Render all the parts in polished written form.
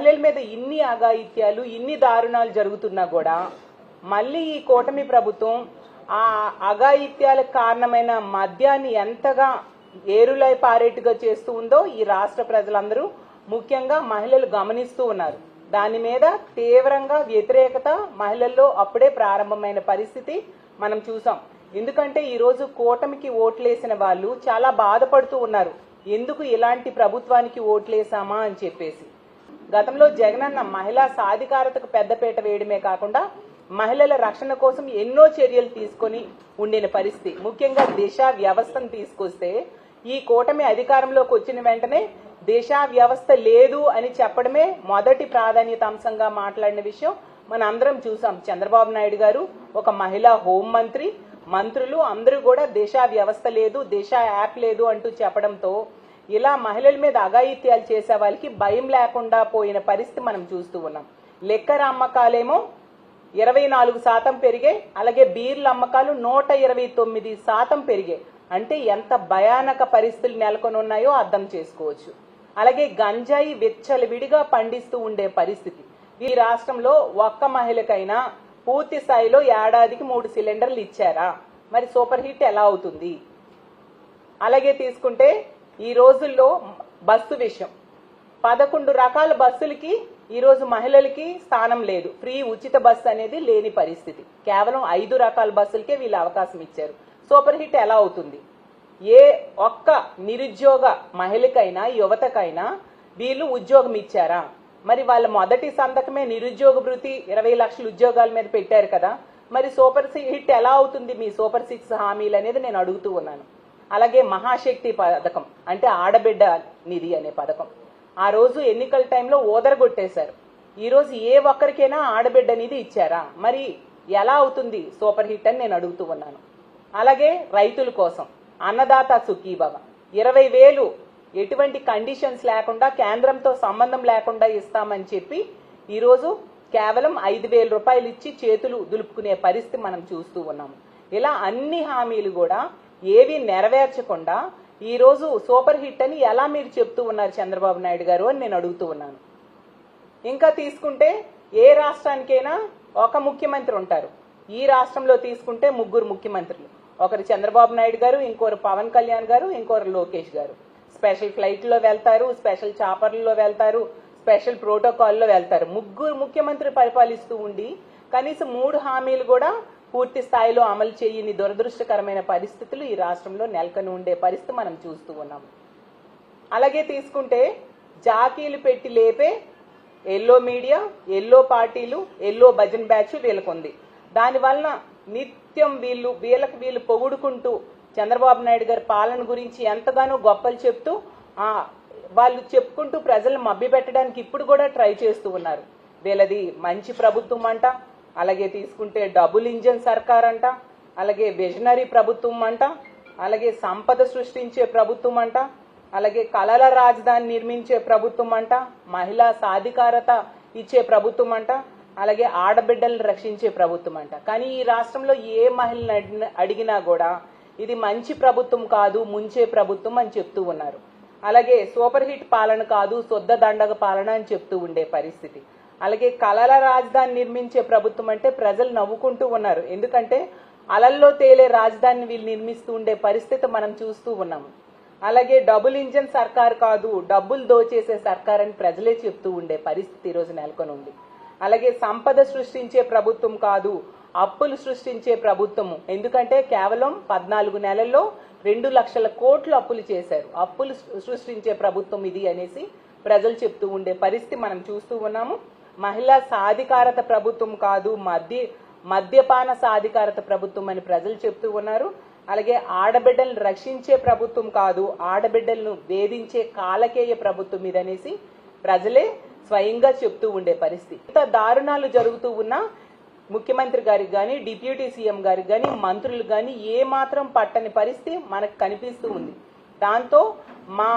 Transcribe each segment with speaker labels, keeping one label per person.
Speaker 1: మహిళల మీద ఇన్ని అఘాయిత్యాలు ఇన్ని దారుణాలు జరుగుతున్నా కూడా మళ్ళీ ఈ కూటమి ప్రభుత్వం ఆ అఘాయిత్యాలకు కారణమైన మద్యాన్ని ఎంతగా ఏరులై పారేట్టుగా చేస్తూ ఉందో ఈ రాష్ట్ర ప్రజలందరూ ముఖ్యంగా మహిళలు గమనిస్తూ ఉన్నారు. దాని మీద తీవ్రంగా వ్యతిరేకత మహిళల్లో అప్పుడే ప్రారంభమైన పరిస్థితి మనం చూసాం. ఎందుకంటే ఈరోజు కూటమికి ఓట్లేసిన వాళ్ళు చాలా బాధపడుతూ ఉన్నారు, ఎందుకు ఇలాంటి ప్రభుత్వానికి ఓట్లేసామా అని చెప్పేసి. గతంలో జగనన్న మహిళా సాధికారతకు పెద్దపీట వేయడమే కాకుండా మహిళల రక్షణ కోసం ఎన్నో చర్యలు తీసుకొని ఉండిన పరిస్థితి. ముఖ్యంగా దిశ వ్యవస్థను తీసుకొస్తే ఈ కూటమి అధికారంలోకి వచ్చిన వెంటనే దిశ వ్యవస్థ లేదు అని చెప్పడమే మొదటి ప్రాధాన్యత అంశంగా మాట్లాడిన విషయం మన అందరం చూసాం. చంద్రబాబు నాయుడు గారు, ఒక మహిళా హోంమంత్రి, మంత్రులు అందరూ కూడా దిశ వ్యవస్థ లేదు, దిశ యాప్ లేదు అంటూ చెప్పడంతో ఇలా మహిళల మీద అఘాయిత్యాలు చేసే వాళ్ళకి భయం లేకుండా పోయిన పరిస్థితి మనం చూస్తూ ఉన్నాం. లిక్కర్ అమ్మకాలేమో 24% పెరిగాయి, అలాగే బీర్ల అమ్మకాలు 129% పెరిగాయి. అంటే ఎంత భయానక పరిస్థితులు నెలకొని ఉన్నాయో అర్థం చేసుకోవచ్చు. అలాగే గంజాయి విచ్చలవిడిగా పండిస్తూ ఉండే పరిస్థితి. ఈ రాష్ట్రంలో ఒక్క మహిళకైనా పూర్తి స్థాయిలో ఏడాదికి 3 సిలిండర్లు ఇచ్చారా? మరి సూపర్ హిట్ ఎలా అవుతుంది? అలాగే తీసుకుంటే ఈ రోజుల్లో బస్సు విషయం, 11 రకాల బస్సులకి ఈరోజు మహిళలకి స్థానం లేదు. ఫ్రీ ఉచిత బస్సు అనేది లేని పరిస్థితి. కేవలం 5 రకాల బస్సులకే వీళ్ళు అవకాశం ఇచ్చారు. సూపర్ హిట్ ఎలా అవుతుంది? ఏ ఒక్క నిరుద్యోగ మహిళకైనా యువతకైనా వీళ్ళు ఉద్యోగం ఇచ్చారా? మరి వాళ్ళ మొదటి సంతకమే నిరుద్యోగ భృతి 20 లక్షల ఉద్యోగాల మీద పెట్టారు కదా. మరి సూపర్ హిట్ ఎలా అవుతుంది మీ సూపర్ 6 హామీలు అనేది నేను అడుగుతూ ఉన్నాను. అలాగే మహాశక్తి పథకం అంటే ఆడబిడ్డ నిధి అనే పథకం ఆ రోజు ఎన్నికల టైంలో ఓదరగొట్టేశారు. ఈరోజు ఏ ఒక్కరికైనా ఆడబిడ్డ నిధి ఇచ్చారా? మరి ఎలా అవుతుంది సూపర్ హిట్ అని నేను అడుగుతూ ఉన్నాను. అలాగే రైతుల కోసం అన్నదాత సుఖీభవ 20,000 ఎటువంటి కండిషన్స్ లేకుండా కేంద్రంతో సంబంధం లేకుండా ఇస్తామని చెప్పి ఈరోజు కేవలం 5,000 రూపాయలు ఇచ్చి చేతులు దులుపుకునే పరిస్థితి మనం చూస్తూ ఉన్నాము. ఇలా అన్ని హామీలు కూడా ఏవి నెరవేర్చకుండా ఈరోజు సూపర్ హిట్ అని ఎలా మీరు చెప్తూ ఉన్నారు చంద్రబాబు నాయుడు గారు అని నేను అడుగుతూ ఉన్నాను. ఇంకా తీసుకుంటే ఏ రాష్ట్రానికైనా ఒక ముఖ్యమంత్రి ఉంటారు. ఈ రాష్ట్రంలో తీసుకుంటే 3 ముఖ్యమంత్రులు, ఒకరు చంద్రబాబు నాయుడు గారు, ఇంకోరు పవన్ కళ్యాణ్ గారు, ఇంకోరు లోకేష్ గారు. స్పెషల్ ఫ్లైట్లో వెళ్తారు, స్పెషల్ చాపర్లలో వెళ్తారు, స్పెషల్ ప్రోటోకాల్లో వెళ్తారు. 3 ముఖ్యమంత్రులు పరిపాలిస్తూ ఉండి కనీసం 3 హామీలు కూడా పూర్తి స్థాయిలో అమలు చేయని దురదృష్టకరమైన పరిస్థితులు ఈ రాష్ట్రంలో నెలకొని ఉండే పరిస్థితి మనం చూస్తూ ఉన్నాము. అలాగే తీసుకుంటే జాకీలు పెట్టి లేపే ఎల్లో మీడియా, ఎల్లో పార్టీలు, ఎల్లో భజన్ బ్యాచ్ వీళ్ళకుంది. దానివల్ల నిత్యం వీళ్ళు పొగుడుకుంటూ చంద్రబాబు నాయుడు గారి పాలన గురించి ఎంతగానో గొప్పలు చెప్తూ వాళ్ళు చెప్పుకుంటూ ప్రజలను మభ్యపెట్టడానికి ఇప్పుడు కూడా ట్రై చేస్తూ ఉన్నారు. వీళ్ళది మంచి ప్రభుత్వం అంట, అలాగే తీసుకుంటే డబుల్ ఇంజన్ సర్కార్ అంట, అలాగే విజనరీ ప్రభుత్వం అంట, అలాగే సంపద సృష్టించే ప్రభుత్వం అంట, అలాగే కళల రాజధాని నిర్మించే ప్రభుత్వం అంట, మహిళా సాధికారత ఇచ్చే ప్రభుత్వం అంట, అలాగే ఆడబిడ్డలను రక్షించే ప్రభుత్వం అంట. కానీ ఈ రాష్ట్రంలో ఏ మహిళను అడిగినా కూడా ఇది మంచి ప్రభుత్వం కాదు, ముంచే ప్రభుత్వం అని చెప్తూ ఉన్నారు. అలాగే సూపర్ హిట్ పాలన కాదు, శుద్ధ దండగ పాలన అని చెప్తూ ఉండే పరిస్థితి. అలాగే కళల రాజధాని నిర్మించే ప్రభుత్వం అంటే ప్రజలు నవ్వుకుంటూ ఉన్నారు. ఎందుకంటే అలల్లో తేలే రాజధానిని వీళ్ళు నిర్మిస్తూ ఉండే పరిస్థితి మనం చూస్తూ ఉన్నాము. అలాగే డబుల్ ఇంజన్ సర్కార్ కాదు, డబ్బులు దోచేసే సర్కార్ అని ప్రజలే చెప్తూ ఉండే పరిస్థితి ఈరోజు నెలకొని ఉంది. అలాగే సంపద సృష్టించే ప్రభుత్వం కాదు, అప్పులు సృష్టించే ప్రభుత్వము. ఎందుకంటే కేవలం 14 నెలల్లో 2 లక్షల కోట్లు అప్పులు చేశారు. అప్పులు సృష్టించే ప్రభుత్వం ఇది అనేసి ప్రజలు చెప్తూ ఉండే పరిస్థితి మనం చూస్తూ ఉన్నాము. మహిళా సాధికారత ప్రభుత్వం కాదు, మద్యపాన సాధికారత ప్రభుత్వం అని ప్రజలు చెప్తూ ఉన్నారు. అలాగే ఆడబిడ్డలను రక్షించే ప్రభుత్వం కాదు, ఆడబిడ్డలను వేధించే కాలకేయ ప్రభుత్వం ఇదనేసి ప్రజలే స్వయంగా చెప్తూ ఉండే పరిస్థితి. ఇంత దారుణాలు జరుగుతూ ఉన్నా ముఖ్యమంత్రి గారికి కానీ, డిప్యూటీ సీఎం గారికి కానీ, మంత్రులు కానీ ఏ మాత్రం పట్టని పరిస్థితి మనకు కనిపిస్తూ ఉంది. దాంతో మా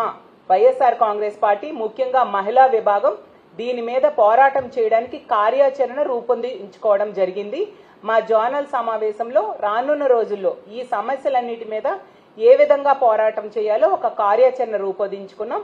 Speaker 1: వైఎస్ఆర్ కాంగ్రెస్ పార్టీ ముఖ్యంగా మహిళా విభాగం దీని మీద పోరాటం చేయడానికి కార్యాచరణ రూపొందించుకోవడం జరిగింది. మా జోనల్ సమావేశంలో రానున్న రోజుల్లో ఈ సమస్యలన్నిటి మీద ఏ విధంగా పోరాటం చేయాలో ఒక కార్యాచరణ రూపొందించుకున్నాం.